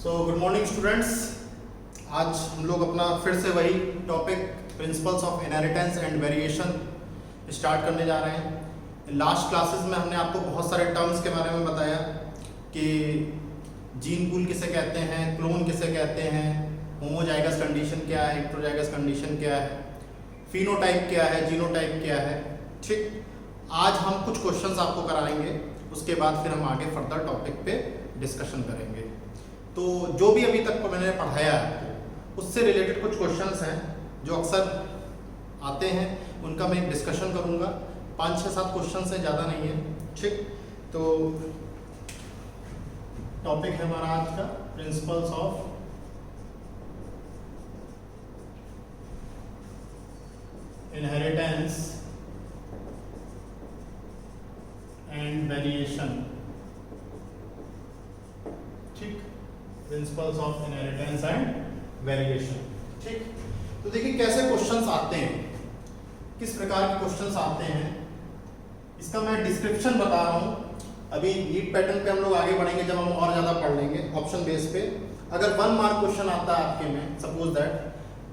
Good morning students. आज हम लोग अपना फिर से वही topic principles of inheritance and variation start करने जा रहे हैं। लास्ट क्लासेस में हमने आपको बहुत सारे टर्म्स के बारे में बताया कि जीन पूल किसे कहते हैं, क्लोन किसे कहते हैं, होमोजाइगस कंडीशन क्या है, हेटेरोजाइगस कंडीशन क्या है, फिनोटाइप क्या है, जीनोटाइप क्या है। ठीक, आज हम कुछ क्वेश्चंस आपको कराएंगे, उसके बाद फिर हम आगे फर्दर टॉपिक पे डिस्कशन करेंगे। तो जो भी अभी तक मैंने पढ़ाया है उससे रिलेटेड कुछ क्वेश्चंस हैं जो अक्सर आते हैं, उनका मैं एक डिस्कशन करूंगा। 5-6-7 क्वेश्चंस हैं, ज़्यादा नहीं है। ठीक, तो टॉपिक है हमारा आज का principles of inheritance and variation. ठीक, principles of inheritance and variation. ठीक, तो देखिए कैसे क्वेश्चंस आते हैं, किस प्रकार के क्वेश्चंस आते हैं, इसका मैं डिस्क्रिप्शन बता रहा हूँ। अभी नीट पैटर्न पे हम लोग आगे बढ़ेंगे जब हम और ज़्यादा पढ़ लेंगे ऑप्शन बेस पे। अगर 1 मार्क क्वेश्चन आता है आपके में, सपोज दैट,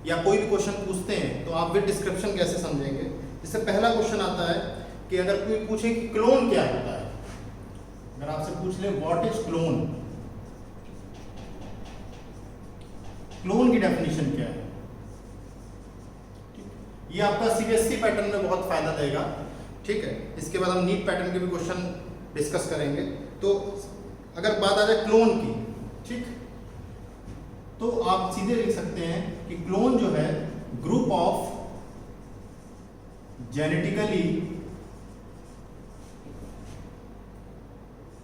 या कोई भी क्वेश्चन पूछते हैं तो आप विद डिस्क्रिप्शन कैसे समझेंगे। इससे पहला क्वेश्चन आता है कि अगर कोई पूछे कि क्लोन क्या होता है, अगर आपसे पूछ ले व्हाट इज क्लोन, क्लोन की डेफिनेशन क्या है। ये आपका सीबीएसई पैटर्न में बहुत फायदा देगा। ठीक है, इसके बाद हम नीट पैटर्न के भी क्वेश्चन डिस्कस करेंगे। तो अगर बात आ जाए क्लोन की, ठीक, तो आप सीधे लिख सकते हैं कि क्लोन जो है group of genetically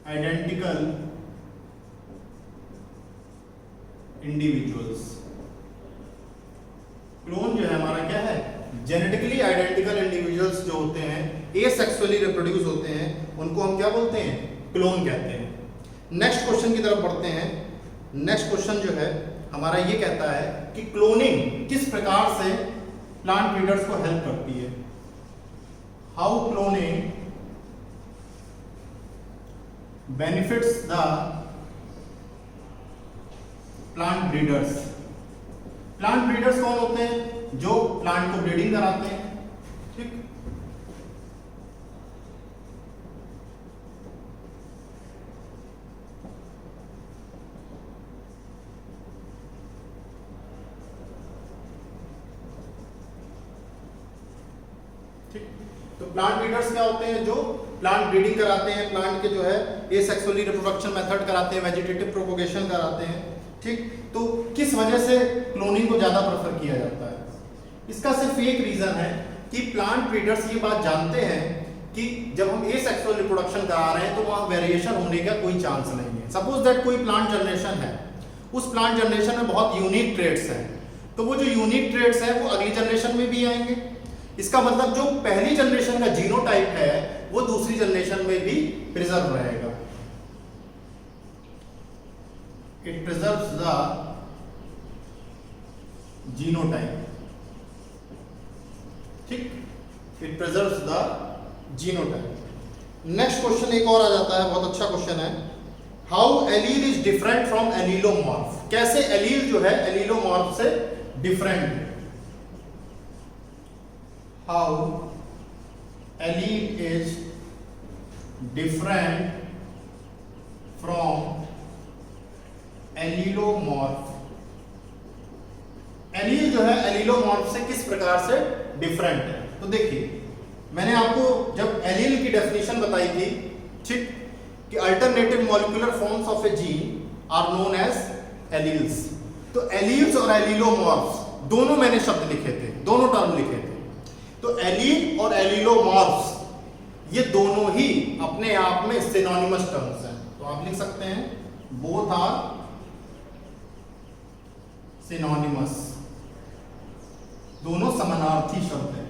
identical individuals. Clone जो है हमारा क्या है, जेनेटिकली आइडेंटिकल इंडिविजुअल्स जो होते हैं, एसेक्सुअली रिप्रोड्यूस होते हैं, उनको हम क्या बोलते हैं, क्लोन कहते हैं। नेक्स्ट क्वेश्चन की तरफ बढ़ते हैं। नेक्स्ट क्वेश्चन जो है हमारा ये कहता है कि क्लोनिंग किस प्रकार से प्लांट ब्रीडर्स को हेल्प करती है। How cloning benefits the plant breeders. Plant breeders कौन होते हैं, जो प्लांट को ब्रीडिंग कराते हैं। ठीक, ठीक, तो प्लांट ब्रीडर्स क्या होते हैं, जो प्लांट ब्रीडिंग कराते हैं, प्लांट के जो है एसेक्सुअली रिप्रोडक्शन मेथड कराते हैं, वेजिटेटिव प्रोपोगेशन कराते हैं। ठीक, तो किस वजह से क्लोनिंग को ज्यादा प्रेफर किया जाता है, इसका सिर्फ एक रीजन है कि प्लांट ब्रीडर्स ये बात जानते हैं कि जब हम एसेक्सुअल रिप्रोडक्शन करा रहे हैं तो वहां वेरिएशन होने का कोई चांस नहीं है। सपोज दैट कोई प्लांट जनरेशन है, उस प्लांट जनरेशन में बहुत यूनिक ट्रेड्स हैं, तो वो जो यूनिक ट्रेड्स हैं वो अगली जनरेशन में भी आएंगे। इसका मतलब जो पहली जनरेशन का जीनोटाइप है वो दूसरी जनरेशन में भी प्रिजर्व रहेगा। It preserves the genotype। ठीक, it preserves the genotype। Next question एक और आ जाता है, बहुत अच्छा क्वेश्चन है। How allele is different from allelomorph. कैसे एलील जो है एलीलोमॉर्फ से डिफरेंट है। How allele is different from allelomorph. Allele जो है एलीलोमॉर्फ से किस प्रकार से डिफरेंट है। तो देखिए मैंने आपको जब एलील की डेफिनेशन बताई थी, ठीक, कि alternative molecular forms of a gene are known as alleles. तो एलील्स और एलीलोमॉर्फ्स दोनों मैंने शब्द लिखे थे, दोनों टर्म लिखे थे। तो एलील और एलीलोमॉर्फ्स ये दोनों ही अपने आप में सिनोनिमस टर्म्स हैं। तो आप लिख सकते हैं बोथ आर सिनोनिमस, दोनों समानार्थी शब्द हैं,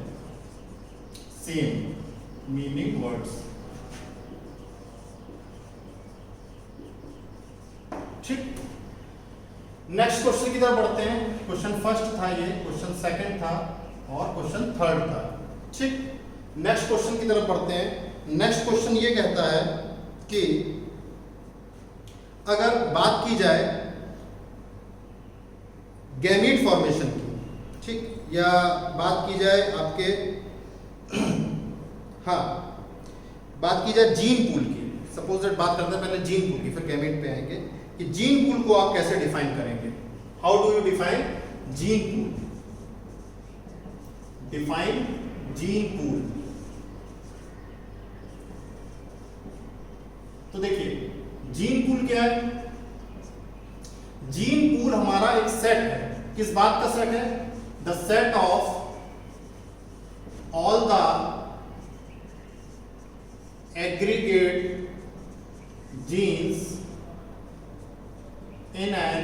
सेम मीनिंग वर्ड्स। ठीक, नेक्स्ट क्वेश्चन की तरफ बढ़ते हैं। क्वेश्चन फर्स्ट था ये, क्वेश्चन सेकंड था और क्वेश्चन थर्ड था। ठीक, नेक्स्ट क्वेश्चन की तरफ बढ़ते हैं। नेक्स्ट क्वेश्चन ये कहता है कि अगर बात की जाए गैमीट फॉर्मेशन की, ठीक, या बात की जाए आपके हाँ बात की जाए जीन पूल की, सपोज दैट बात करते हैं पहले जीन पूल की, फिर गैमीट पे आएंगे कि जीन पूल को आप कैसे डिफाइन करेंगे। How do you define gene pool? Define gene pool. तो देखिए जीन पूल क्या है? जीन पूल हमारा एक सेट है। किस बात का सेट है? The set of all the aggregate genes in an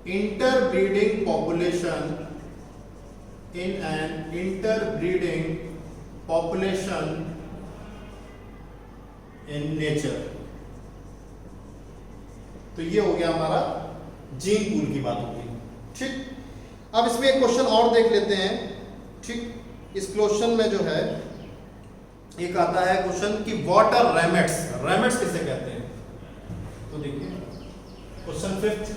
interbreeding population in nature। तो ये हो गया हमारा जीन पूल की बात होगी, ठीक। अब इसमें एक क्वेश्चन और देख लेते हैं, ठीक। इस क्वेश्चन में जो है एक आता है क्वेश्चन कि व्हाट आर रैमेट्स। रैमेट्स किसे कहते हैं? तो देखिए क्वेश्चन 5th,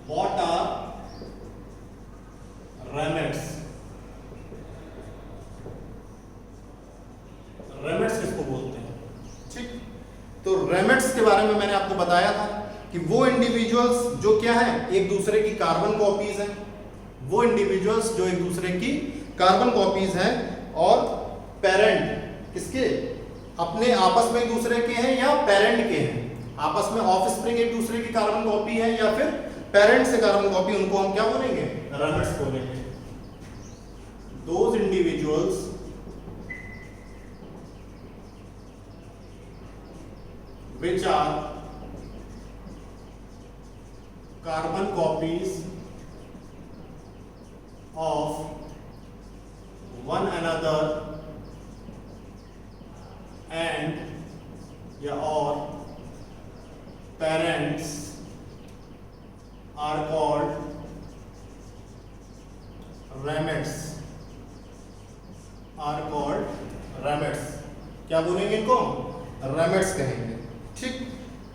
व्हाट आर रैमेट्स। रैमेट्स किसको बोलते हैं, ठीक। तो रैमेट्स के बारे में मैंने आपको बताया था कि वो इंडिविजुअल्स जो क्या है, एक दूसरे की कार्बन कॉपीज हैं। वो इंडिविजुअल्स जो एक दूसरे की कार्बन कॉपीज हैं और पेरेंट किसके, अपने आपस में एक दूसरे के हैं या पेरेंट के हैं, आपस में ऑफस्प्रिंग एक दूसरे की कार्बन कॉपी है या फिर पेरेंट से कार्बन कॉपी, उनको हम क्या बोलेंगे? रैमेट्स बोलेंगे। Those individuals which are carbon copies of one another and or parents are called रैमेट्स। क्या बोलेंगे इनको? रैमेट्स कहेंगे, ठीक।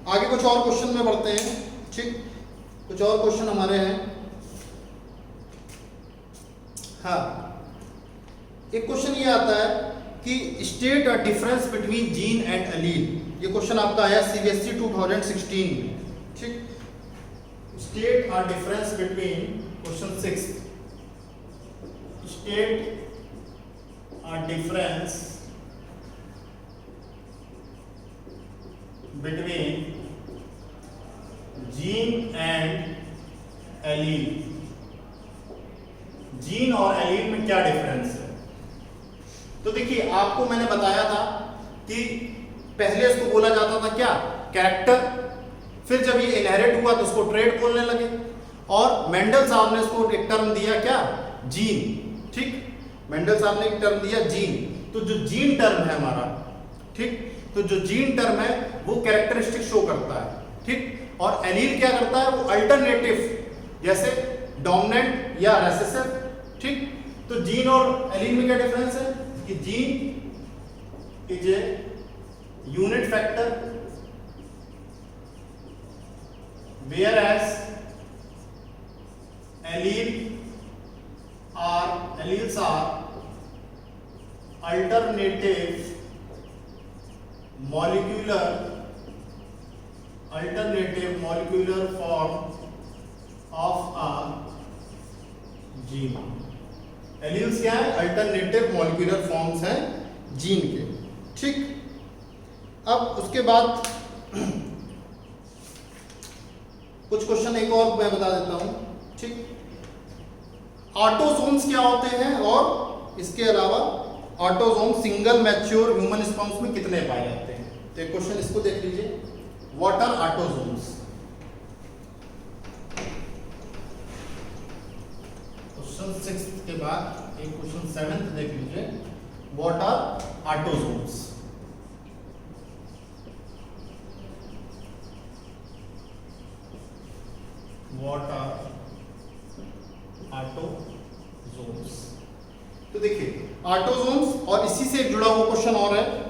आगे कुछ और क्वेश्चन में बढ़ते हैं, ठीक। कुछ और क्वेश्चन हमारे हैं। हाँ, एक क्वेश्चन ये आता है कि state a difference between gene and allele. ये क्वेश्चन आपका आया CBSE 2016 में, ठीक। State a difference between, question 6, state a difference between gene and allele. Gene और एलील में क्या डिफरेंस है? तो देखिए आपको मैंने बताया था कि पहले इसको बोला जाता था क्या, कैरेक्टर, फिर जब ये इनहेरिट हुआ तो उसको ट्रेड बोलने लगे और मेंडल साहब ने इसको एक टर्म दिया क्या, जीन, ठीक। मेंडल साहब ने एक टर्म दिया जीन। तो जो जीन टर्म है हमारा, ठीक, तो जो जीन टर्म है वो कैरेक्टरिस्टिक शो करता है, ठीक। और एलील क्या करता है, वो अल्टरनेटिव, जैसे डोमिनेंट या रेसेसिव, ठीक। तो जीन और एलील में क्या डिफरेंस है कि gene is a unit factor whereas alleles are alternative molecular form of a gene। Alleles क्या है? अल्टरनेटिव मॉलिक्यूलर फॉर्म्स हैं जीन के, ठीक। अब उसके बाद कुछ क्वेश्चन एक और मैं बता देता हूं, ठीक। ऑटोसोम्स क्या होते हैं और इसके अलावा autosome single mature human sperms में कितने पाए जाते हैं? तो एक क्वेश्चन इसको देख लीजिए, व्हाट आर ऑटोसोम्स। क्वेश्चन 6 के बाद एक क्वेश्चन 7 देख लीजिए, what are autosomes. What are autosomes. तो देखिए ऑटोसोम्स, और इसी से जुड़ा हुआ क्वेश्चन और है।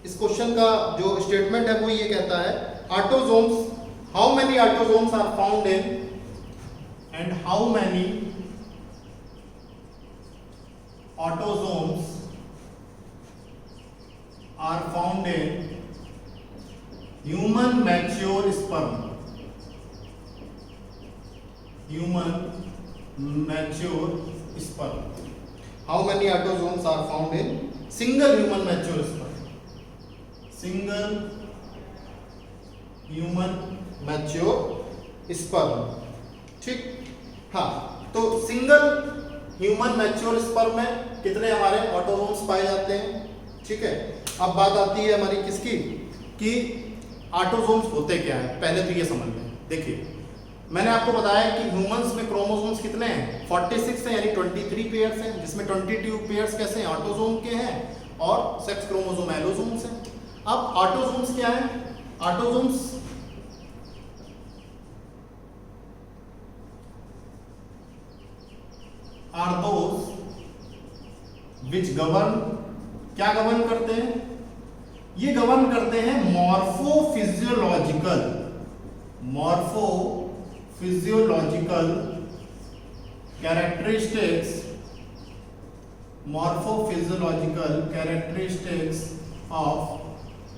इस क्वेश्चन का जो स्टेटमेंट है वो ये कहता है autosomes how many autosomes are found in and how many autosomes are found in human mature sperm, human mature sperm. How many autosomes are found in single human mature sperm? Single human mature sperm. ठीक, हाँ, तो single human mature sperm में कितने हमारे autosomes पाए जाते हैं? ठीक है, अब बात आती है हमारी किसकी कि ऑटोसोम्स होते क्या है। पहले तो ये समझ लें। देखिए, मैंने आपको बताया कि ह्यूमंस में क्रोमोसोम्स कितने हैं? 46 हैं, यानी 23 पेयर्स हैं, जिसमें 22 पेयर्स कैसे हैं? ऑटोसोम के हैं और सेक्स क्रोमोसोम एलोसोम्स हैं। अब ऑटोसोम्स क्या है? Autosomes are those which govern, क्या गवर्न करते हैं? ये गवर्न करते हैं मॉर्फोफिजियोलॉजिकल कैरेक्टरिस्टिक्स ऑफ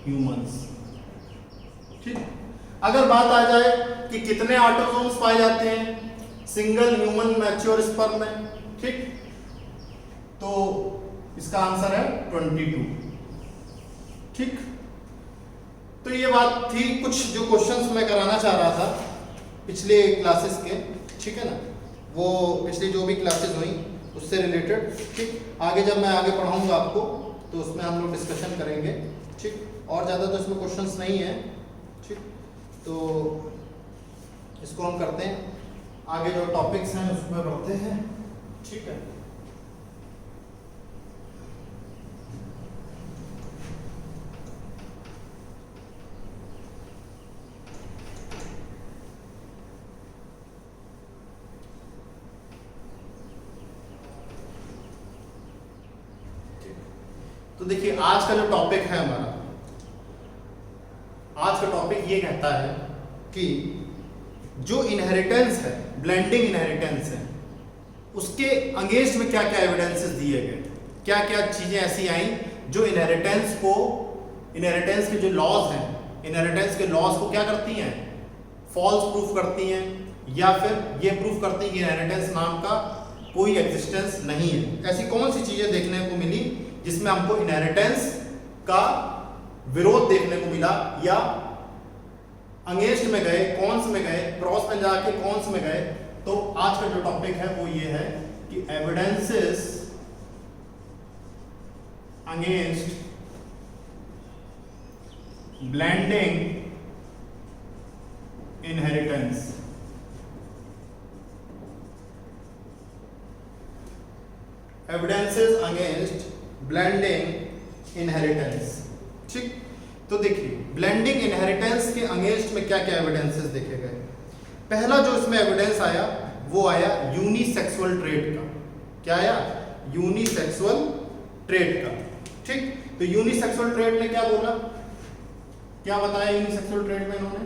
ह्यूमंस। ठीक, अगर बात आ जाए कि कितने ऑटोसोम्स पाए जाते हैं सिंगल ह्यूमन मैच्योर स्पर्म में, ठीक, तो इसका आंसर है 22। ठीक, तो ये बात थी कुछ जो क्वेश्चंस मैं कराना चाह रहा था पिछले क्लासेस के, ठीक है ना, वो पिछली जो भी क्लासेस हुई उससे रिलेटेड। ठीक, आगे जब मैं आगे पढ़ाऊंगा आपको तो उसमें हम लोग डिस्कशन करेंगे। ठीक, और ज़्यादा तो इसमें क्वेश्चंस नहीं है। ठीक, तो इसको हम करते हैं, आगे जो टॉपिक्स हैं उसमें बढ़ते हैं। ठीक है, तो देखिए आज का जो टॉपिक है हमारा, आज का टॉपिक ये कहता है कि जो इनहेरिटेंस है, ब्लेंडिंग इनहेरिटेंस है, उसके अगेंस्ट में क्या क्या एविडेंसेस दिए गए, क्या क्या चीजें ऐसी आई जो इनहेरिटेंस के जो लॉज हैं, इनहेरिटेंस के लॉज को क्या करती हैं? फॉल्स प्रूफ करती हैं, या फिर ये प्रूफ करती हैं कि इनहेरिटेंस नाम का कोई एग्जिस्टेंस नहीं है। ऐसी कौन सी चीजें देखने को मिली जिसमें हमको इनहेरिटेंस का विरोध देखने को मिला, या अगेंस्ट में गए, कौन्स में गए, क्रॉस में जाके कौन्स में गए। तो आज का जो टॉपिक है वो ये है कि evidences against blending inheritance. Evidences against blending inheritance. ठीक, तो देखिए ब्लेंडिंग इनहेरिटेंस के अगेंस्ट में क्या क्या एविडेंसेस देखे गए। पहला जो इसमें एविडेंस आया वो आया यूनिसेक्सुअल ट्रेट का। क्या आया? यूनिसेक्सुअल ट्रेट का। ठीक, तो यूनिसेक्सुअल ट्रेट ने क्या बोला, क्या बताया यूनिसेक्सुअल ट्रेट में इन्होंने?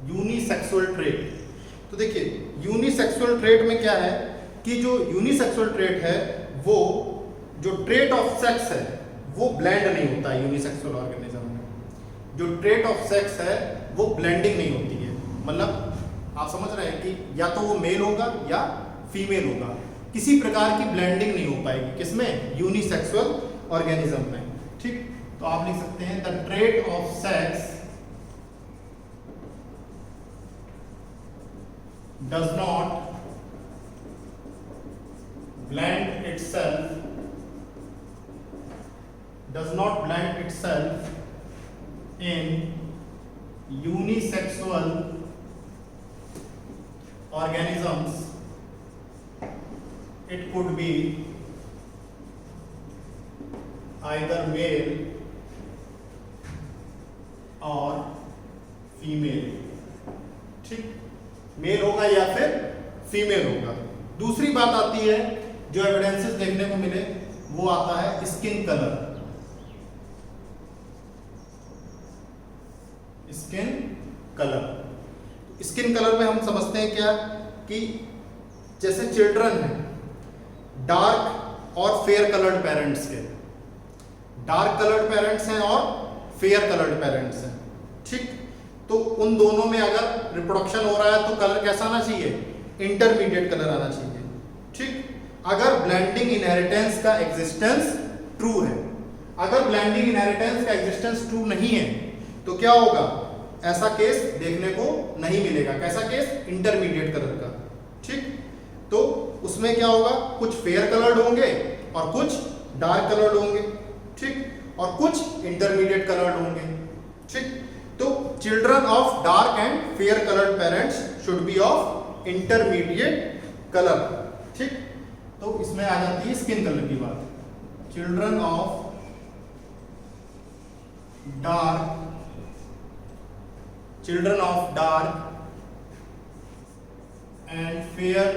यूनिसेक्सुअल ट्रेट, तो देखिए यूनिसेक्सुअल ट्रेट में क्या है कि जो यूनिसेक्सुअल ट्रेट है वो जो ट्रेट ऑफ सेक्स है वो ब्लेंड नहीं होता है। यूनिसेक्सुअल ऑर्गेनिज्म में जो ट्रेट ऑफ सेक्स है वो ब्लेंडिंग नहीं होती है। मतलब आप समझ रहे हैं कि या तो वो मेल होगा या फीमेल होगा, किसी प्रकार की ब्लेंडिंग नहीं हो पाएगी। किसमें? यूनिसेक्सुअल ऑर्गेनिज्म में। ठीक, तो आप लिख सकते हैं the trait of sex does not blend itself in unisexual organisms. It could be either male or female। ठीक, मेल होगा या फिर फीमेल होगा। दूसरी बात आती है जो एविडेंसेस देखने को मिले वो आता है skin colour. Skin colour. Skin colour में हम समझते हैं क्या कि जैसे चिल्ड्रन है डार्क और फेयर कलर्ड पेरेंट्स के, डार्क कलर्ड पेरेंट्स हैं और फेयर कलर्ड पेरेंट्स हैं, ठीक। तो उन दोनों में अगर रिप्रोडक्शन हो रहा है तो कलर कैसा आना चाहिए, इंटरमीडिएट कलर आना चाहिए, ठीक। अगर ब्लेंडिंग इनहेरिटेंस का एग्जिस्टेंस ट्रू है, अगर ब्लेंडिंग इनहेरिटेंस का एग्जिस्टेंस ट्रू नहीं है तो क्या होगा, ऐसा केस देखने को नहीं मिलेगा। कैसा केस, इंटरमीडिएट कलर का, ठीक। तो उसमें क्या होगा, कुछ फेयर कलर्ड होंगे और कुछ डार्क कलर्ड होंगे, ठीक, और कुछ इंटरमीडिएट कलर्ड होंगे, ठीक। तो children of dark and fair coloured parents should be of intermediate colour, ठीक। तो इसमें आ जाती है स्किन कलर की बात। Children of dark, children of dark and fair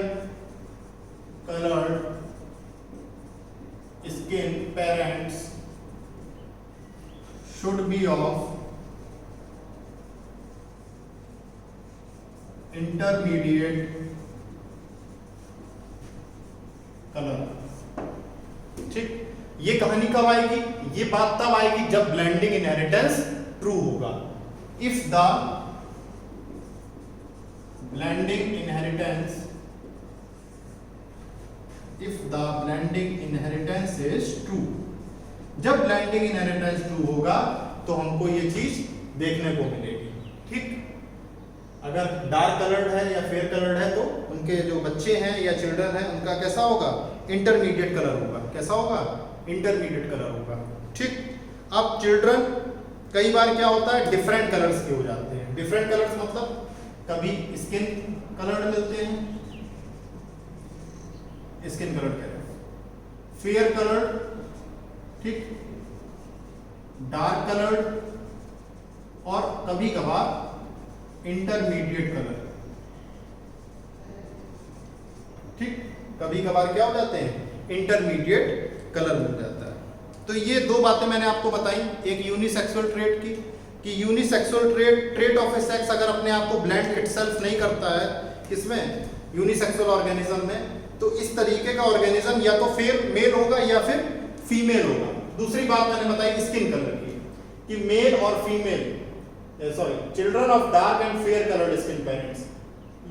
colored skin parents should be of intermediate color, ठीक। ये कहानी कब आएगी, ये बात तब आएगी जब ब्लेंडिंग इनहेरिटेंस ट्रू होगा। If the blending inheritance, if the blending inheritance is true, जब blending inheritance true होगा तो हमको ये चीज देखने को मिलेगी, ठीक। अगर डार्क कलर्ड है या फेयर कलर्ड है तो उनके जो बच्चे हैं या चिल्ड्रन है उनका कैसा होगा, इंटरमीडिएट कलर होगा। कैसा होगा, इंटरमीडिएट कलर होगा, ठीक। अब चिल्ड्रन कई बार क्या होता है, डिफरेंट कलर्स के हो जाते हैं। डिफरेंट कलर्स मतलब कभी स्किन कलर्ड मिलते हैं, स्किन कलर कह रहे हैं, फेयर कलर्ड, ठीक, डार्क कलर्ड और कभी कभार इंटरमीडिएट कलर, ठीक। कभी कभार क्या हो जाते हैं, इंटरमीडिएट कलर मिल जाता है। तो ये दो बातें मैंने आपको बताई, एक यूनिसेक्सुअल ट्रेट की कि unisexual trait of A sex अगर अपने आप को ब्लेंड इटसेल्फ नहीं करता है किसमें, यूनिसेक्सुअल ऑर्गेनिज्म में, तो इस तरीके का ऑर्गेनिज्म या तो फिर मेल होगा या फिर फीमेल होगा। दूसरी बात मैंने बताई स्किन कलर की कि मेल और female, sorry, children of dark and fair coloured skin parents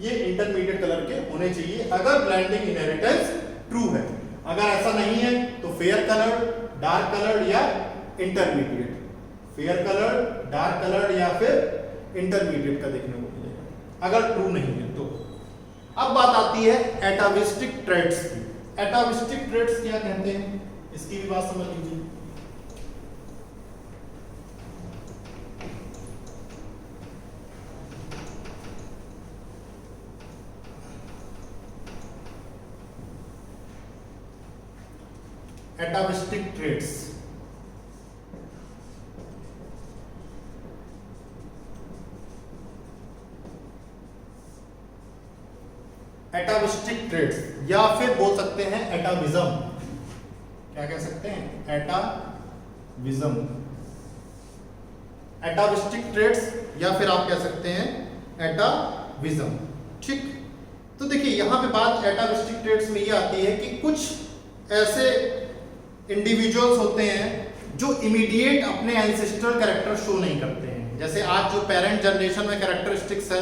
ये इंटरमीडिएट कलर के होने चाहिए अगर ब्लेंडिंग इनहेरिटेंस ट्रू है। अगर ऐसा नहीं है तो फेयर कलर्ड, डार्क कलर्ड या intermediate, fair coloured, dark coloured या फिर इंटरमीडिएट का देखने को मिलेगा अगर ट्रू नहीं है तो। अब बात आती है एटाविस्टिक ट्रेट्स की। एटाविस्टिक ट्रेट्स क्या कहते हैं, इसकी भी बात समझ लीजिए। एटाविस्टिक ट्रेट्स, एटाविस्टिक ट्रेट्स या फिर बोल सकते हैं एटाविज्म। क्या कह सकते हैं, एटाविज्म, एटाविस्टिक ट्रेट्स या फिर आप कह सकते हैं एटाविज्म, ठीक। तो देखिए यहां पे बात एटाविस्टिक ट्रेट्स में ये आती है कि कुछ ऐसे इंडिविजुअल्स होते हैं जो इमीडिएट अपने एंसेस्ट्रल कैरेक्टर शो नहीं करते हैं। जैसे आज जो पेरेंट जनरेशन में कैरेक्टरिस्टिक्स है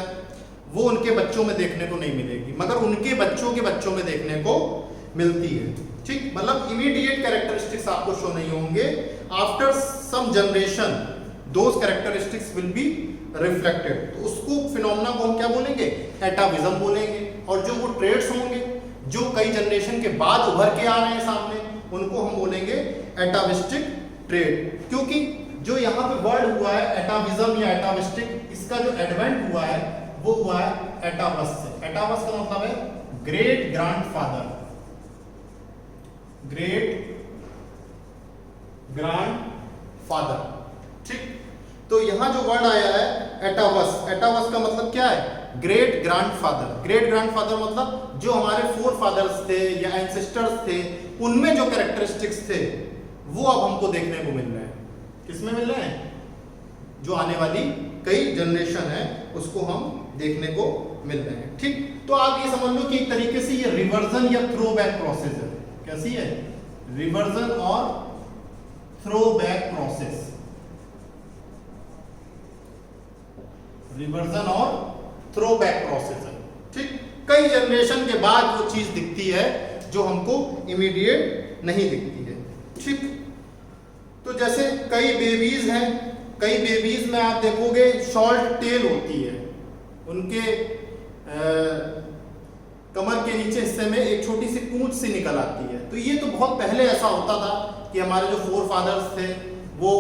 वो उनके बच्चों में देखने को नहीं मिलेगी, मगर उनके बच्चों के बच्चों में देखने को मिलती है, ठीक। मतलब इमीडिएट कैरेक्टरिस्टिक्स आपको शो नहीं होंगे, after some generation those characteristics will be reflected. तो उसको फिनोमेना को हम क्या बोलेंगे, एटाविज्म बोलेंगे। और जो वो ट्रेड्स होंगे जो कई जनरेशन के बाद उभर के आ रहे हैं सामने, उनको हम बोलेंगे एटाविस्टिक ट्रेड। क्योंकि जो यहाँ पे वर्ड हुआ है एटाविज्म या एटाविस्टिक, इसका जो एडवेंट हुआ है वो हुआ है एटावस से। एटावस का मतलब है ग्रेट ग्रैंडफादर, ग्रेट ग्रैंडफादर, ठीक। तो यहां जो वर्ड आया है एटावस, एटावस का मतलब क्या है, ग्रेट ग्रैंडफादर। ग्रेट ग्रैंडफादर मतलब जो हमारे फोर फादर्स थे या एंसेस्टर्स थे उनमें जो कैरेक्टरिस्टिक्स थे वो अब हमको देखने को मिल रहे हैं। किसमें मिल रहे हैं, जो आने वाली कई जनरेशन है उसको हम देखने को मिल रहे हैं। ठीक, तो आप ये समझ लो कि एक तरीके से ये रिवर्जन या थ्रोबैक प्रोसेस है। कैसी है? रिवर्जन और थ्रोबैक प्रोसेस। रिवर्जन और थ्रोबैक प्रोसेस है। ठीक, कई जनरेशन के बाद वो चीज दिखती है जो हमको इमीडिएट नहीं दिखती है। ठीक, तो जैसे कई बेबीज हैं, कई बेबीज में आप देखोगे शॉर्ट टेल होती है, उनके कमर के नीचे हिस्से में एक छोटी सी पूंछ सी निकल आती है। तो ये तो बहुत पहले ऐसा होता था कि हमारे जो फोर फादर्स थे वो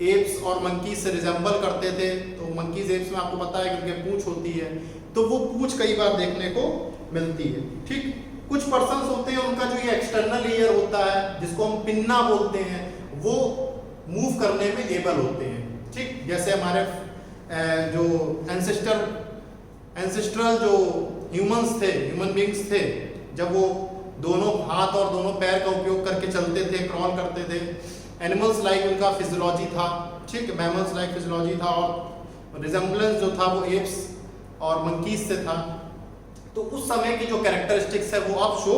एप्स और मंकीज से रिजेंबल करते थे। तो मंकीज एप्स में आपको पता है कि उनकी पूंछ होती है, तो वो पूंछ कई बार देखने को मिलती है। ठीक, कुछ पर्सन्स होते हैं उनका जो ये एक्सटर्नल ईयर होता है जिसको हम पिन्ना बोलते हैं, वो मूव करने में एबल होते हैं। ठीक, जैसे हमारे जो एंसेस्ट्रल जो ह्यूमंस थे, ह्यूमन बींग्स थे, जब वो दोनों हाथ और दोनों पैर का उपयोग करके चलते थे, क्रॉल करते थे, एनिमल्स लाइक उनका फिजियोलॉजी था। ठीक, मैमल्स लाइक फिजियोलॉजी था और रिजेंबलेंस जो था वो एप्स और मंकीज से था। तो उस समय की जो कैरेक्टरिस्टिक्स है वो अब शो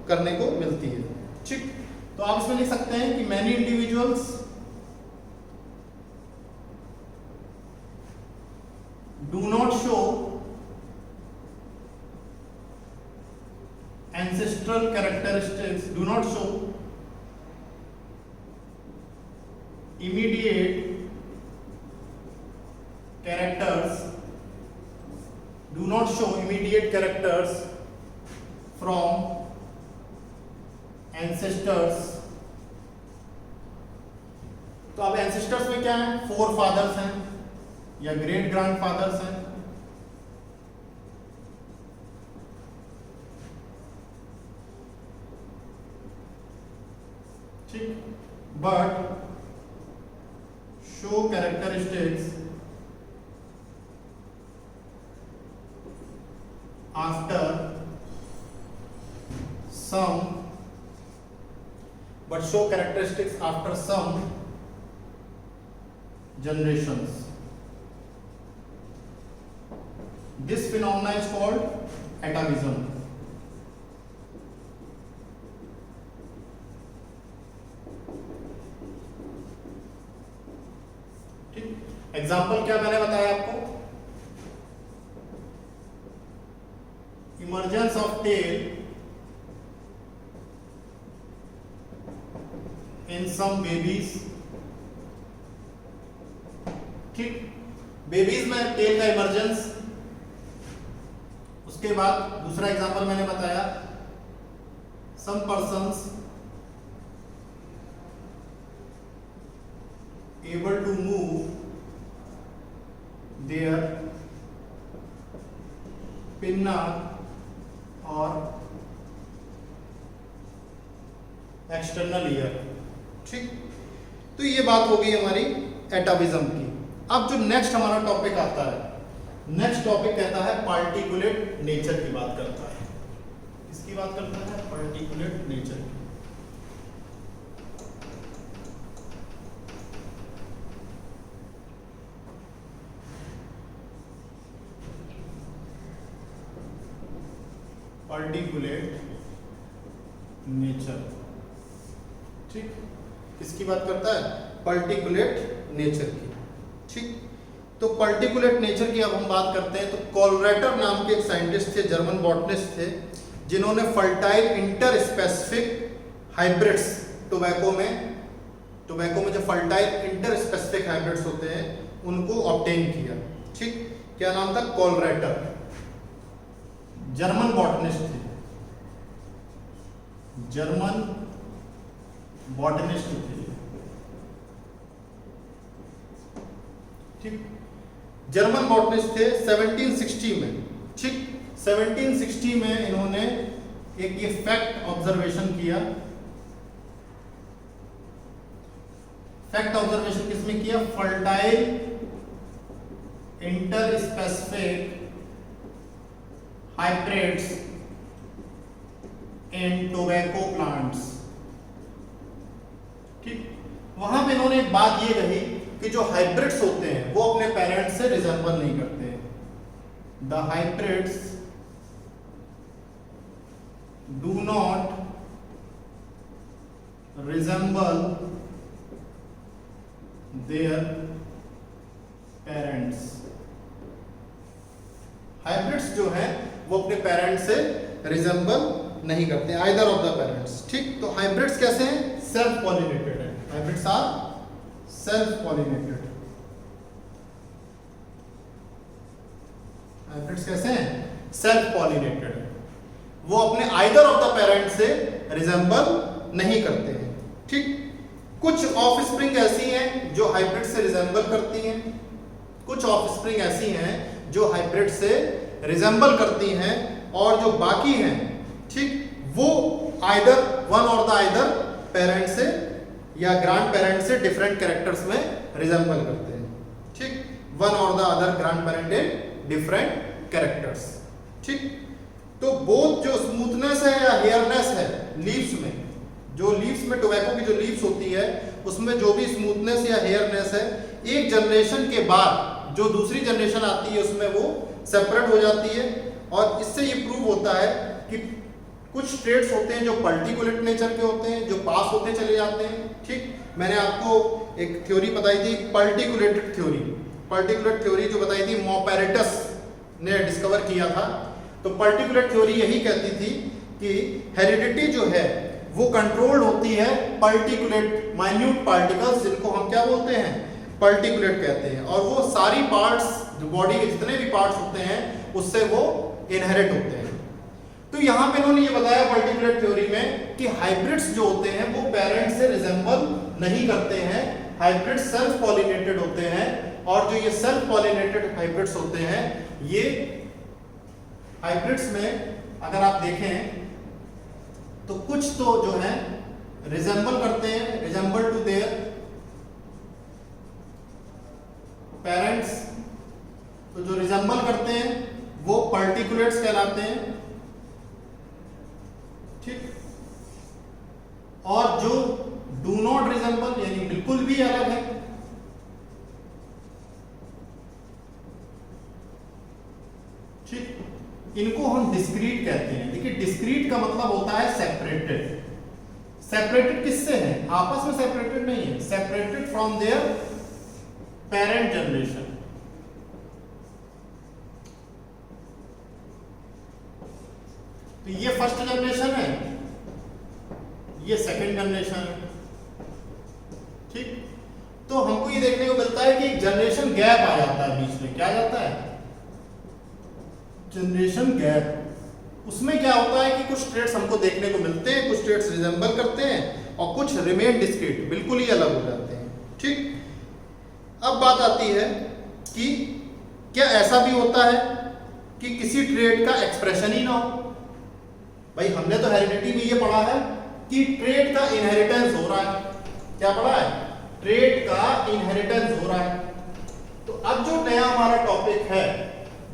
करने को मिलती है। ठीक, तो आप इसमें लिख सकते हैं कि many individuals do not show ancestral characteristics, do not show immediate characters, do not show immediate characters from ancestors। तो अब एंसेस्टर्स में क्या है? फोर फादर्स हैं या ग्रेट ग्रैंड फादर्स हैं। But show characteristics after some generations. This phenomena is called atavism. Example क्या मैंने बताया आपको? Emergence of tail in some babies. ठीक, बेबीज में टेल का इमर्जेंस। उसके बाद दूसरा एग्जाम्पल मैंने बताया, some persons able to move their pinna or external ear। ठीक, तो ये बात हो गई हमारी एटाविज्म की। अब जो नेक्स्ट हमारा टॉपिक आता है, नेक्स्ट टॉपिक कहता है पार्टिकुलेट नेचर की बात करता है। किसकी बात करता है? पार्टिकुलेट नेचर की। Particulate nature. ठीक, किसकी बात करता है? पार्टिकुलेट नेचर की। ठीक, तो पार्टिकुलेट नेचर की अब हम बात करते हैं तो कोलरेटर नाम के एक साइंटिस्ट थे, जर्मन बॉटनिस्ट थे, जिन्होंने fertile inter specific hybrids tobacco में जो फर्टाइल इंटर स्पेसिफिक हाइब्रिड्स होते हैं उनको ऑब्टेन किया। ठीक, क्या नाम था? कोलरेटर, जर्मन बॉटनिस्ट थे, जर्मन बॉटनिस्ट थे। ठीक, जर्मन बॉटनिस्ट थे 1760 में। ठीक, 1760 में इन्होंने एक ये फैक्ट ऑब्जर्वेशन किया। फैक्ट ऑब्जर्वेशन किसमें किया? Fertile inter specific hybrids in tobacco plants। ठीक, वहां पे इन्होंने एक बात ये कही कि जो हाइब्रिड्स होते हैं वो अपने पेरेंट्स से रिजेंबल नहीं करते हैं। The hybrids do not resemble their parents. Hybrids जो हैं वो अपने पेरेंट्स से रिजेंबल नहीं करते, आइदर ऑफ द पेरेंट्स। ठीक, तो हाइब्रिड्स कैसे हैं? सेल्फ पॉलिनेटेड है। Hybrids are self pollinated. Hybrids कैसे हैं? सेल्फ पॉलिनेटेड है। वो अपने आइदर ऑफ द पेरेंट्स से रिजेंबल नहीं करते हैं। ठीक, कुछ ऑफस्प्रिंग ऐसी हैं जो हाइब्रिड से रिजेंबल करती हैं, कुछ ऑफस्प्रिंग ऐसी हैं जो हाइब्रिड से रिजेंबल करती हैं, और जो बाकी हैं, ठीक, वो आइदर वन और द आइदर पेरेंट से या ग्रैंड पेरेंट से डिफरेंट कैरेक्टर्स में रिजेंबल करते हैं। ठीक, वन और the other grand parent in different characters. ठीक, तो बोथ जो स्मूथनेस है या हेयरनेस है लीव्स में, जो लीव्स में टोबैको की जो लीव्स होती है उसमें जो भी स्मूथनेस या हेयरनेस है, एक जनरेशन के बाद जो दूसरी जनरेशन आती है उसमें वो सेपरेट हो जाती है। और इससे ये प्रूव होता है कि कुछ ट्रेड्स होते हैं जो पर्टिकुलेट नेचर के होते हैं, जो पास होते चले जाते हैं। ठीक, मैंने आपको एक थ्योरी बताई थी, पर्टिकुलेटेड थ्योरी। पर्टिकुलेट थ्योरी जो बताई थी मॉपेरेटस ने डिस्कवर किया था। तो पर्टिकुलेट थ्योरी यही कहती थी कि हेरिडिटी जो है वो कंट्रोल्ड होती है पर्टिकुलेट माइन्यूट पार्टिकल्स, जिनको हम क्या बोलते हैं? पर्टिकुलेट कहते हैं। और वो सारी पार्ट्स, जो बॉडी के जितने भी पार्ट्स होते हैं उससे वो इनहेरिट होते हैं। तो यहाँ पे इन्होंने ये बताया पर्टिकुलेट थ्योरी में कि हाइब्रिड्स जो होते हैं वो पेरेंट्स से रिजेंबल नहीं करते हैं, हाइब्रिड्स सेल्फ पॉलिनेटेड होते हैं। और जो ये सेल्फ पॉलिनेटेड हाइब्रिड्स होते हैं, ये हाइब्रिड्स में अगर आप देखें तो कुछ तो जो है रिजेंबल करते हैं, रिजेंबल टू देयर पेरेंट्स। तो जो रिजेंबल करते हैं वो पर्टिकुलेट्स कहलाते हैं। ठीक, और जो डू नॉट रिजेंबल यानी बिल्कुल भी अलग है, ठीक, इनको हम डिस्क्रीट कहते हैं। देखिए डिस्क्रीट का मतलब होता है सेपरेटेड। सेपरेटेड किससे है? आपस में सेपरेटेड नहीं है, separated from there parent generation. तो ये फर्स्ट जनरेशन है, ये सेकंड जनरेशन है। ठीक, तो हमको ये देखने को मिलता है कि एक जनरेशन गैप आ जाता है बीच में। क्या आ जाता है? Generation gap. उसमें क्या होता है कि कुछ ट्रेड्स हमको देखने को मिलते हैं, कुछ ट्रेड्स रिजेंबल करते हैं और कुछ रिमेन डिस्क्रीट, बिल्कुल ही अलग हो जाते हैं। ठीक, अब बात आती है कि क्या ऐसा भी होता है कि किसी ट्रेड का एक्सप्रेशन ही ना हो? भाई हमने तो हेरिडिटी में ये पढ़ा है कि ट्रेड का इनहेरिटेंस हो रहा है। क्या पढ़ा है? ट्रेड का इनहेरिटेंस हो रहा है। तो अब जो नया हमारा टॉपिक है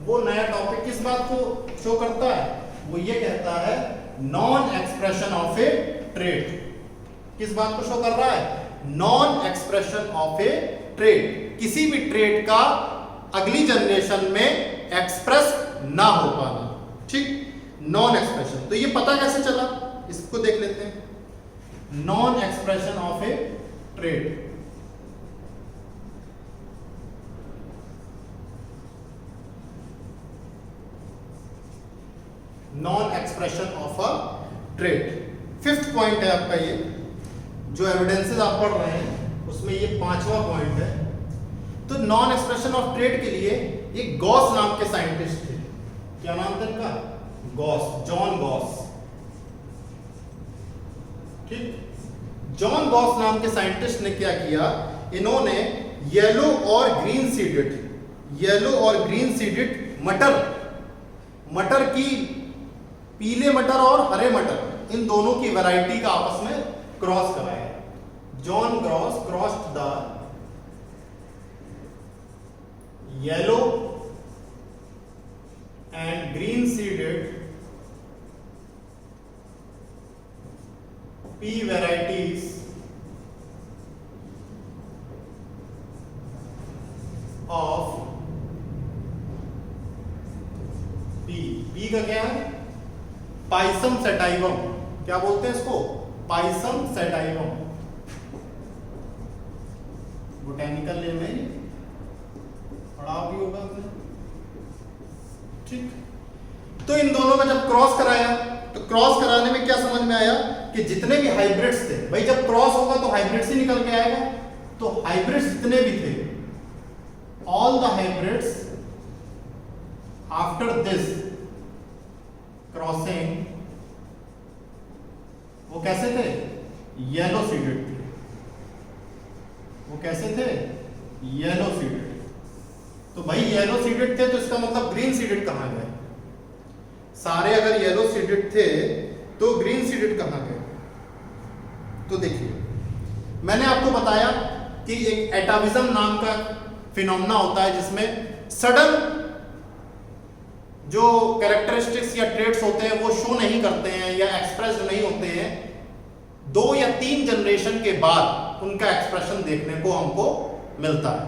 वो नया टॉपिक किस बात को शो करता है? वो ये कहता है non expression of A trade. किस बात को शो कर रहा है? Non expression of A trade. किसी भी ट्रेड का अगली जनरेशन में एक्सप्रेस ना हो पाना। ठीक, नॉन एक्सप्रेशन। तो ये पता कैसे चला? इसको देख लेते हैं। Non expression of A trade. Non expression of a trade. Fifth point है आपका ये, जो एविडेंसेस आप पढ़ रहे हैं उसमें ये पांचवा पॉइंट है। तो नॉन एक्सप्रेशन ऑफ ट्रेड के लिए एक गॉस नाम के साइंटिस्ट थे। क्या नाम था इनका? Gauss, John Gauss. ठीक, जॉन गॉस नाम के साइंटिस्ट ने क्या किया? इन्होंने येलो और ग्रीन सीडेड मटर की, पीले मटर और हरे मटर, इन दोनों की वैरायटी का आपस में क्रॉस कराया। John Goss crossed the yellow and green seeded pea varieties B का क्या है? Pisum sativum. क्या बोलते हैं इसको? Pisum sativum. बोटेनिकल नेम है, पढ़ा भी होगा आपने। ठीक, तो इन दोनों का जब क्रॉस कराया तो क्रॉस कराने में क्या समझ में आया कि जितने भी हाइब्रिड्स थे, भाई जब क्रॉस होगा तो हाइब्रिड्स ही निकल के आएगा, तो हाइब्रिड्स जितने भी थे, all the hybrids after this crossing वो कैसे थे? येलो सीडेड थे। वो कैसे थे? Yellow seeded. तो भाई येलो सीडेड थे तो इसका मतलब ग्रीन सीडेड कहां गए? सारे अगर येलो सीडेड थे तो ग्रीन सीडेड कहां गए? तो देखिए, मैंने आपको बताया कि एक एटाविज्म नाम का फिनोमेना होता है जिसमें सडन जो कैरेक्टरिस्टिक्स या ट्रेट्स होते हैं वो शो नहीं करते हैं या एक्सप्रेस नहीं होते हैं, 2 या 3 जनरेशन के बाद उनका एक्सप्रेशन देखने को हमको मिलता है।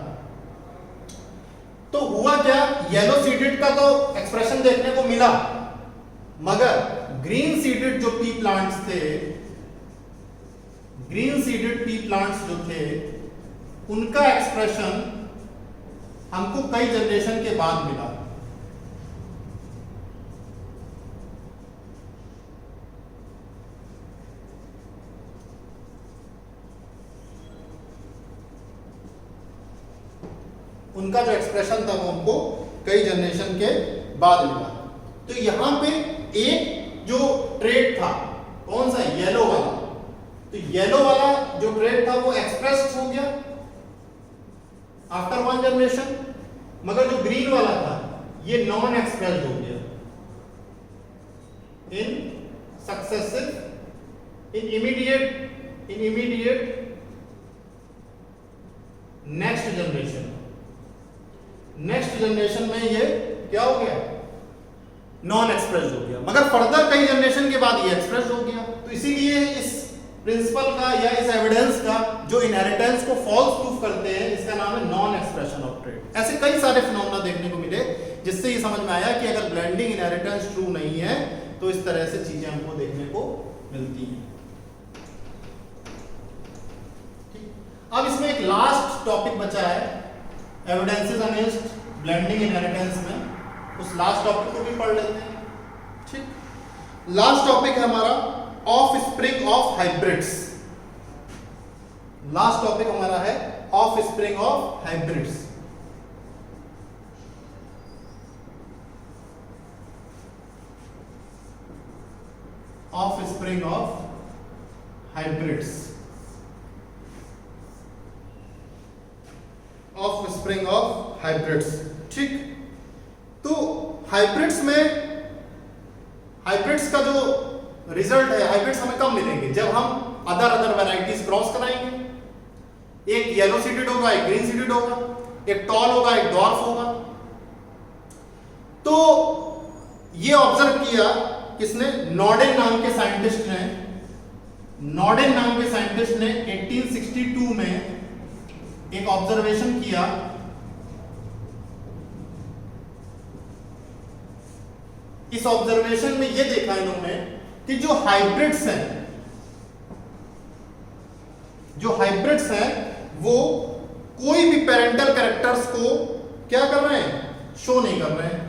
तो हुआ क्या, येलो सीडेड का तो एक्सप्रेशन देखने को मिला, मगर ग्रीन सीडेड जो पी प्लांट्स थे, ग्रीन सीडेड पी प्लांट्स जो थे, उनका एक्सप्रेशन हमको कई जनरेशन के बाद मिला। उनका जो एक्सप्रेशन था वो हमको कई जनरेशन के बाद मिला। तो यहां पे एक जो ट्रेट था, कौन सा? येलो वाला। तो येलो वाला जो ट्रेट था वो एक्सप्रेस्ड हो गया आफ्टर 1 जनरेशन, मगर जो ग्रीन वाला था ये नॉन एक्सप्रेस्ड हो गया in successive, in immediate next generation. Next generation में ये क्या हो गया? नॉन एक्सप्रेस्ड हो गया, मगर फर्दर कई जनरेशन के बाद ये एक्सप्रेस्ड हो गया। तो इसीलिए इस प्रिंसिपल का या इस एविडेंस का जो इनहेरिटेंस को फॉल्स प्रूफ करते हैं, इसका नाम है नॉन एक्सप्रेशन ऑफ ट्रेट। ऐसे कई सारे फिनोमेना देखने को मिले जिससे ये समझ में आया कि अगर ब्लेंडिंग इनहेरिटेंस ट्रू नहीं है तो इस तरह से चीजें हमको देखने को मिलती हैं। अब इसमें एक लास्ट टॉपिक बचा है एविडेंसेस अगेंस्ट ब्लेंडिंग इनहेरिटेंस में, उस लास्ट टॉपिक को भी पढ़ लेते हैं। ठीक, लास्ट टॉपिक है हमारा of spring of hybrids. Last topic हमारा है of spring of hybrids. Of spring of hybrids. Of spring of hybrids. ठीक, तो हाइब्रिड्स में, हाइब्रिड्स का जो रिजल्ट है, हाइब्रिड्स हमें कब मिलेंगे? जब हम अदर वैरायटीज क्रॉस कराएंगे। एक येलो सीडेड होगा, एक ग्रीन सीडेड होगा, एक टॉल होगा, एक डॉर्फ होगा। तो ये ऑब्जर्व किया किसने? नॉर्डेन नाम के साइंटिस्ट ने। नॉर्डेन नाम के साइंटिस्ट ने 1862 में एक ऑब्जर्वेशन किया। इस ऑब्जर्वेशन में यह देखा इन्होंने कि जो हाइब्रिड्स हैं वो कोई भी पेरेंटल कैरेक्टर्स को क्या कर रहे हैं? शो नहीं कर रहे हैं।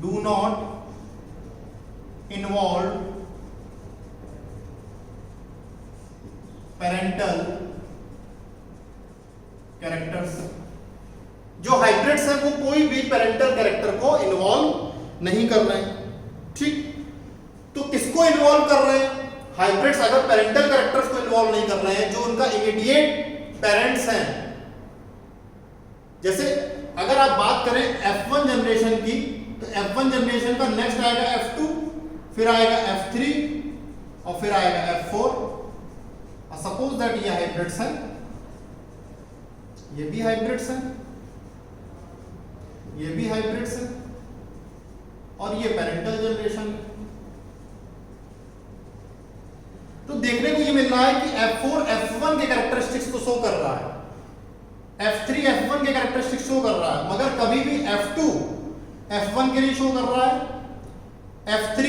Do not involve parental characters. जो हाइब्रिड्स हैं वो कोई भी पेरेंटल कैरेक्टर को इन्वॉल्व नहीं कर रहे हैं। ठीक, तो किसको इन्वॉल्व कर रहे हैं? हाइब्रिड्स अगर पेरेंटल कैरेक्टर्स को इन्वॉल्व नहीं कर रहे हैं, जो उनका इमीडिएट पेरेंट्स हैं, जैसे अगर आप बात करें F1 जनरेशन की, तो F1 जनरेशन का नेक्स्ट आएगा F2, फिर आएगा F3 और फिर आएगा F4। और सपोज दैट ये हाइब्रिड्स हैं, ये भी हाइब्रिड्स हैं, ये भी हाइब्रिड्स हैं, और ये पेरेंटल जनरेशन। तो देखने को ये मिल रहा है कि F4 F1 के कैरेक्टरिस्टिक्स को शो कर रहा है, F3 F1 के कैरेक्टरिस्टिक्स शो कर रहा है, मगर कभी भी F2 F1 के नहीं शो कर रहा है, F3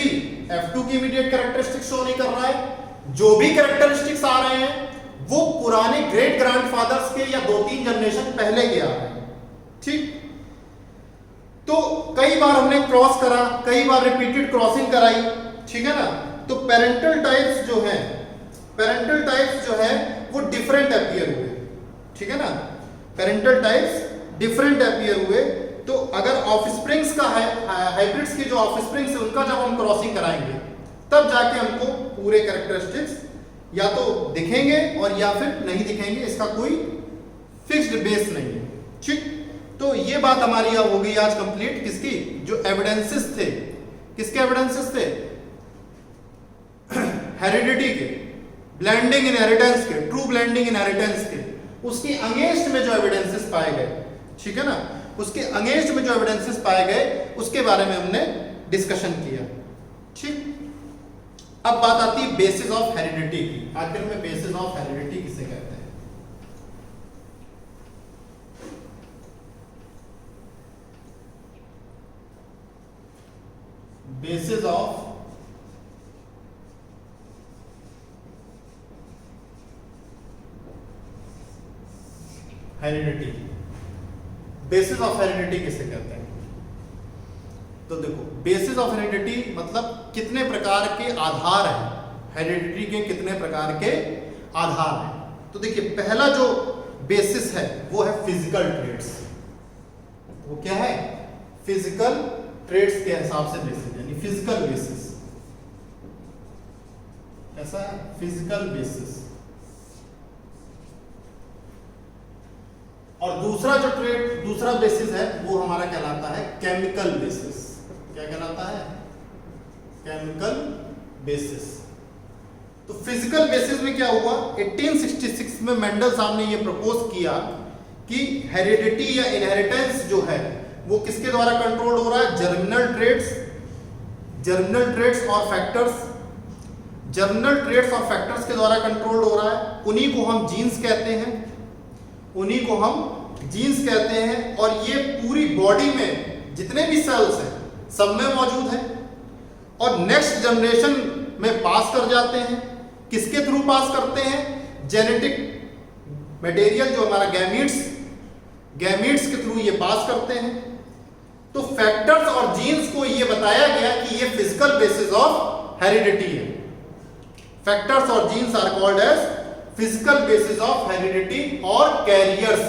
F2 की इमीडिएट कैरेक्टरिस्टिक्स शो नहीं कर रहा है। जो भी कैरेक्टरिस्टिक्स आ रहे हैं वो पुराने ग्रेट ग्रैंडफादर्स के या 2-3 जनरेशन पहले के आ रहे हैं। ठीक, तो कई बार हमने क्रॉस करा, कई बार रिपीटेड क्रॉसिंग कराई, ठीक है ना। तो पेरेंटल टाइप्स जो है, पेरेंटल टाइप्स जो है वो डिफरेंट अपीयर हुए, ठीक है ना। पेरेंटल टाइप्स डिफरेंट अपीयर हुए। तो अगर ऑफस्प्रिंग्स का हाइब्रिड्स के जो ऑफस्प्रिंग्स है उनका जब हम क्रॉसिंग कराएंगे तब जाके हमको पूरे कैरेक्टरिस्टिक्स या तो दिखेंगे और या फिर नहीं दिखेंगे, इसका कोई फिक्स्ड बेस नहीं है। ठीक, तो ये बात हमारी अब हो गई आज कंप्लीट। किसकी? जो एविडेंसेस थे, किसके एविडेंसेस थे? हेरिडिटी के, ब्लेंडिंग इनहेरिटेंस के, ट्रू ब्लेंडिंग इनहेरिटेंस के, उसके अगेंस्ट में जो एविडेंसेस पाए गए, ठीक है ना, उसके अगेंस्ट में जो एविडेंसेस पाए गए उसके बारे में हमने डिस्कशन किया। ठीक, अब बात आती है बेसिस ऑफ हेरिडिटी की। आखिर में बेसिस ऑफ हेरिडिटी किसे कहते हैं? Basis of heredity, basis of heredity किसे कहते हैं? तो देखो, बेसिस ऑफ हेरिडिटी मतलब कितने प्रकार के आधार हैं, हेरिडिटी के कितने प्रकार के आधार हैं। तो देखिए, पहला जो बेसिस है वो है फिजिकल ट्रेट्स। वो क्या है? फिजिकल ट्रेट्स के हिसाब से बेसिस, यानी फिजिकल बेसिस, ऐसा फिजिकल बेसिस। और दूसरा जो ट्रेट, दूसरा बेसिस है वो हमारा कहलाता है केमिकल बेसिस। क्या कहलाता है? Chemical basis. तो फिजिकल बेसिस में क्या हुआ? 1866 में मेंडल साहब ने ये प्रपोज किया कि हेरिडिटी या इनहेरिटेंस जो है वो किसके द्वारा कंट्रोल हो रहा है? जर्मिनल ट्रेट्स, जर्मिनल ट्रेट्स और फैक्टर्स, जर्मिनल ट्रेट्स और फैक्टर्स के द्वारा कंट्रोल हो रहा है। उन्हीं को हम जीन्स कहते हैं, उन्हीं को हम जीन्स कहते हैं। और ये पूरी बॉडी में जितने भी सेल्स हैं सब में मौजूद है और नेक्स्ट जनरेशन में पास कर जाते हैं। किसके थ्रू पास करते हैं? जेनेटिक मटेरियल जो हमारा गैमीट्स, गैमीट्स के थ्रू ये पास करते हैं। तो फैक्टर्स और जीन्स को ये बताया गया कि ये फिजिकल बेसिस ऑफ हेरिडिटी है। फैक्टर्स और genes are called as physical basis of heredity और कैरियर्स,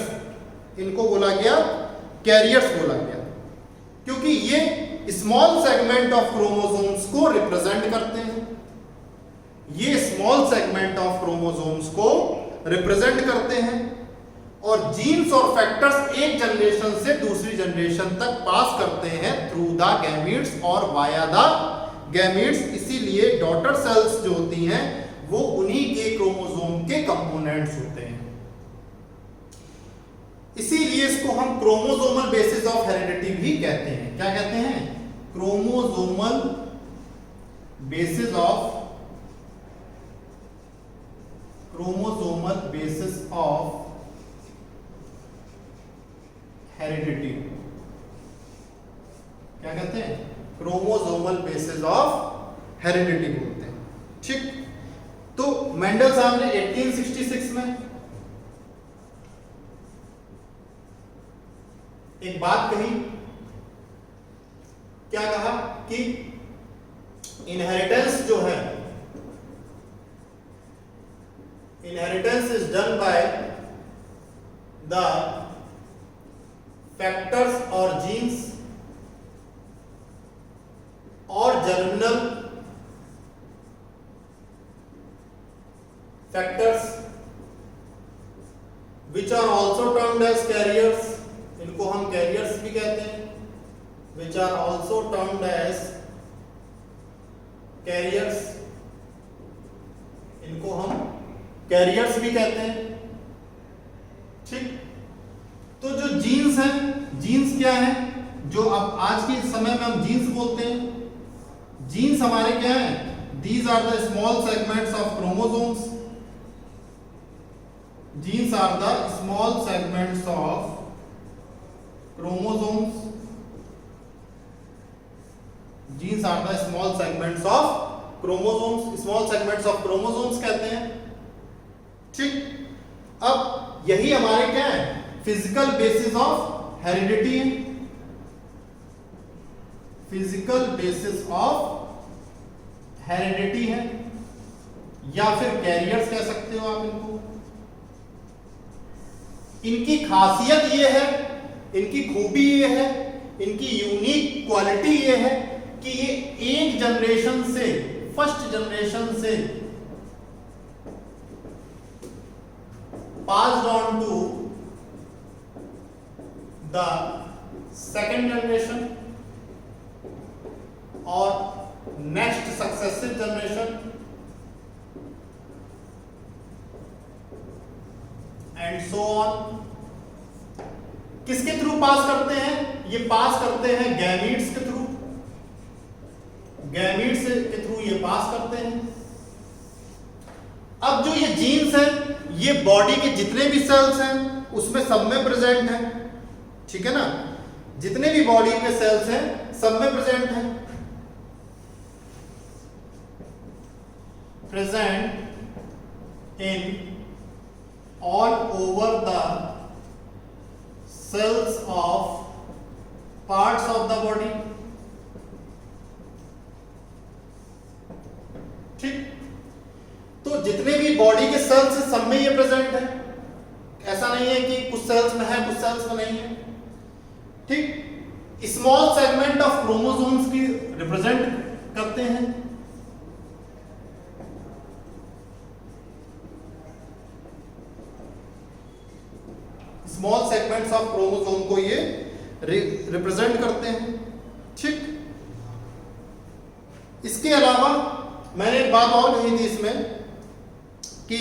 इनको बोला गया कैरियर्स बोला गया, क्योंकि ये स्मॉल सेगमेंट ऑफ क्रोमोसोम्स को रिप्रेजेंट करते हैं। ये स्मॉल सेगमेंट ऑफ क्रोमोसोम्स को रिप्रेजेंट करते हैं और जीन्स और फैक्टर्स एक जनरेशन से दूसरी जनरेशन तक पास करते हैं थ्रू द गैमीट्स और वाया द गैमीट्स। इसीलिए डॉटर सेल्स जो होती हैं वो उन्हीं के क्रोमोसोम के कंपोनेंट्स होते हैं। इसीलिए इसको हम क्रोमोसोमल बेसिस ऑफ हेरिडिटी भी कहते हैं। क्या कहते हैं? Chromosomal basis of, chromosomal basis of heredity. क्या कहते हैं? क्रोमोसोमल बेसिस ऑफ हेरिडिटी बोलते हैं। ठीक, तो मेंडल साहब ने 1866 में एक बात कही। क्या कहा? कि इनहेरिटेंस जो है, inheritance is done by the factors और जीन्स और germinal factors which are also termed as carriers, इनको हम कैरियर्स भी कहते हैं, which are also termed as carriers, इनको हम कैरियर्स भी कहते हैं। ठीक, तो जो जीन्स हैं, जीन्स क्या है? जो अब आज के समय में हम जीन्स बोलते हैं, जीन्स हमारे क्या है? These are the small segments of chromosomes, genes are the small segments of chromosomes, genes genes are the small segments of chromosomes, small segments of chromosomes कहते हैं। ठीक, अब यही हमारे क्या है, फिजिकल बेसिस ऑफ हेरिडिटी है, फिजिकल बेसिस ऑफ हेरिडिटी है, या फिर कैरियर्स कह सकते हो आप इनको। इनकी खासियत ये है, इनकी खूबी ये है, इनकी यूनिक क्वालिटी ये है कि ये एक जनरेशन से, फर्स्ट जनरेशन से passed on to the second generation और next successive generation and so on। किसके थ्रू पास करते हैं, ये पास करते हैं गैमीट्स के थ्रू, गैमीट्स के थ्रू ये पास करते हैं। अब जो ये जीन्स है ये बॉडी के जितने भी सेल्स हैं उसमें सब में प्रेजेंट है, ठीक है ना, जितने भी बॉडी के सेल्स हैं सब में प्रेजेंट है, present in all over the cells of parts of the body. ठीक, तो जितने भी बॉडी के सेल्स हैं सब में ये प्रेजेंट है, ऐसा नहीं है कि कुछ सेल्स में है कुछ सेल्स में नहीं है। ठीक, स्मॉल सेगमेंट ऑफ क्रोमोसोम्स की रिप्रेजेंट करते हैं। स्मॉल सेगमेंट्स ऑफ क्रोमोसोम को ये रिप्रेजेंट करते हैं। ठीक, इसके अलावा मैंने एक बात और कही थी इसमें कि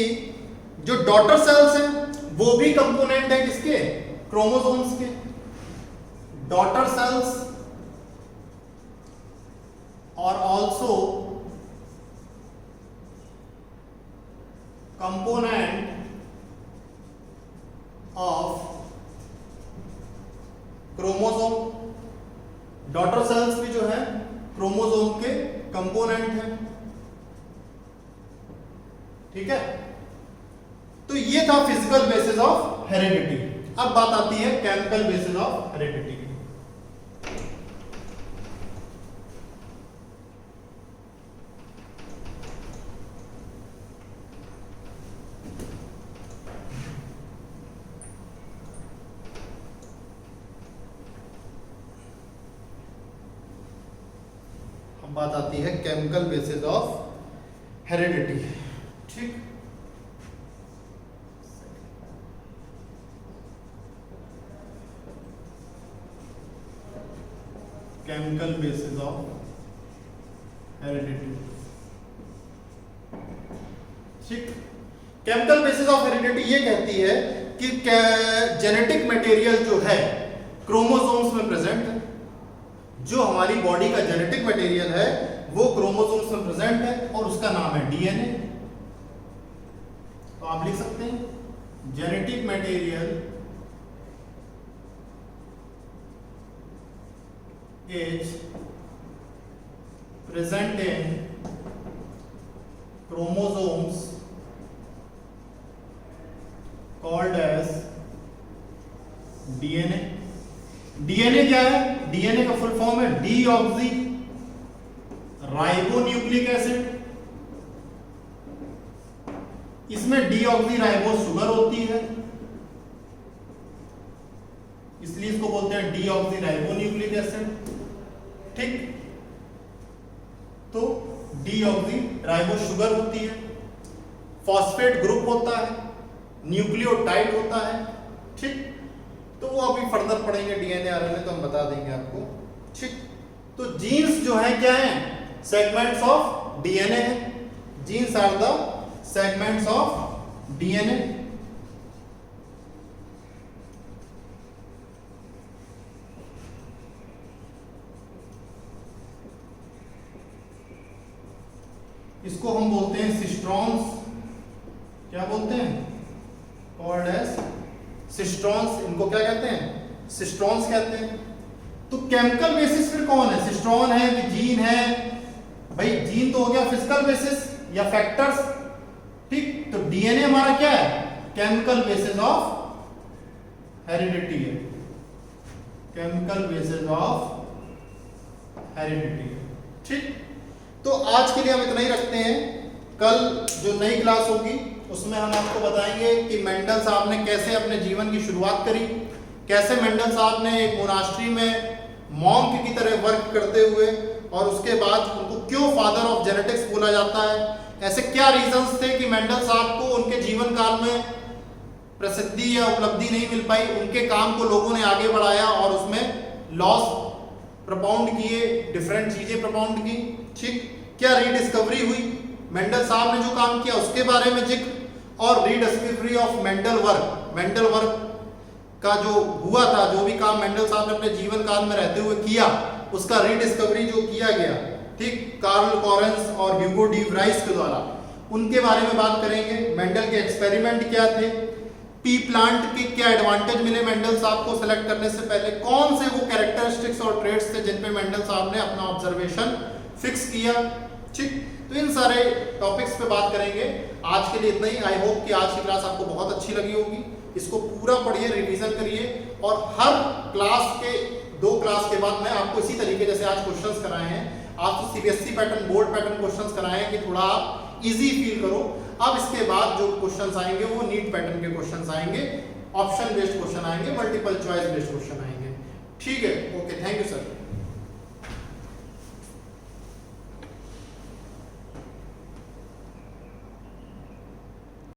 जो डॉटर सेल्स हैं वो भी कंपोनेंट है किसके, क्रोमोसोम्स के। डॉटर सेल्स और also component of chromosome. Daughter cells भी जो है क्रोमोसोम के कंपोनेंट हैं, ठीक है। तो ये था फिजिकल बेसिस ऑफ हेरिडिटी। अब बात आती है केमिकल बेसिस ऑफ हेरिडिटी की। अब बात आती है केमिकल बेसिस ऑफ हेरिडिटी। ठीक, केमिकल बेसिस ऑफ हेरिडिटी। ठीक, केमिकल बेसिस ऑफ हेरिडिटी ये कहती है कि जेनेटिक मटेरियल जो है क्रोमोसोम्स में प्रेजेंट है। जो हमारी बॉडी का जेनेटिक मटेरियल है वो क्रोमोसोम्स में प्रेजेंट है और उसका नाम है डीएनए। तो आप लिख सकते हैं genetic material is present in chromosomes called as DNA। DNA क्या है, DNA का फुल फॉर्म है डीऑक्सी राइबोन्यूक्लिक एसिड। इसमें डीऑक्सी राइबो शुगर होती है, इसलिए इसको बोलते हैं डीऑक्सी राइबोन्यूक्लिक एसिड। ठीक, तो डीऑक्सी राइबो शुगर होती है, फॉस्फेट ग्रुप होता है, न्यूक्लियोटाइड होता है। ठीक, तो वो अभी फर्दर पढ़ेंगे डीएनए आरएनए तो हम बता देंगे आपको। ठीक, तो जीन्स जो है क्या है, सेगमेंट्स ऑफ डीएनए है। Genes are the segments of DNA. इसको हम बोलते हैं सिस्ट्रॉन्स। क्या बोलते हैं, कॉल्ड एज सिस्ट्रॉन्स। इनको क्या कहते हैं, सिस्ट्रॉन्स कहते हैं। तो केमिकल बेसिस फिर कौन है? सिस्टोन है कि जीन है? भाई जीन तो हो गया फिजिकल बेसिस या फैक्टर्स, ठीक। तो डीएनए हमारा क्या है? केमिकल बेसिस ऑफ हेरिडिटी है, केमिकल बेसिस ऑफ हेरिडिटी है, ठीक। तो आज के लिए हम इतना ही रखते हैं। कल जो नई क्लास होगी उसमें हम आपको बताएंगे कि मेंडल साहब ने कैसे अपने जीवन की शुरुआत करी, कैसे मेंडल साहब ने एक मोनास्ट्री में मॉन्क की तरह वर्क करते हुए और उसके बाद उनको क्यों फादर ऑफ जेनेटिक्स बोला जाता है, ऐसे क्या रीजंस थे कि मेंडल साहब को उनके जीवन काल में प्रसिद्धि या उपलब्धि नहीं मिल पाई, उनके काम को लोगों ने आगे बढ़ाया और उसमें लॉस प्रपाउंड किए, डिफरेंट चीजें प्रपाउंड की, ठीक। क्या रीडिस्कवरी हुई, मेंडल साहब ने जो काम किया उसके बारे में जिक्र, और रीडिस्कवरी ऑफ मेंडल वर्क का जो हुआ था, जो भी काम मेंडल साहब ने अपने जीवन काल में रहते हुए किया उसका रीडिस्कवरी जो किया गया, ठीक, कार्ल कॉरेंस और ह्यूगो डी व्राइस के द्वारा, उनके बारे में बात करेंगे। मेंडल के एक्सपेरिमेंट क्या थे, पी प्लांट के क्या एडवांटेज मिले मेंडल साहब को सिलेक्ट करने से पहले, कौन से वो कैरेक्टरिस्टिक्स और ट्रेड्स थे जिन पे मेंडल साहब ने अपना ऑब्जर्वेशन फिक्स किया, ठीक। तो इन सारे टॉपिक्स पे बात करेंगे। आज के लिए इतना ही। आई होप कि आज की क्लास आपको बहुत अच्छी लगी होगी। इसको पूरा पढ़िए, रिवीजन करिए, और हर क्लास के 2 क्लास के बाद मैं आपको इसी तरीके जैसे आज क्वेश्चंस कराए हैं, आज तो CBSE pattern, board pattern questions कराए हैं कि थोड़ा आप इजी फील करो। अब इसके बाद जो क्वेश्चंस आएंगे वो नीट पैटर्न के क्वेश्चंस आएंगे, ऑप्शन बेस्ड क्वेश्चन आएंगे, मल्टीपल चॉइस बेस्ड क्वेश्चन आएंगे, ठीक है। Okay, thank you sir.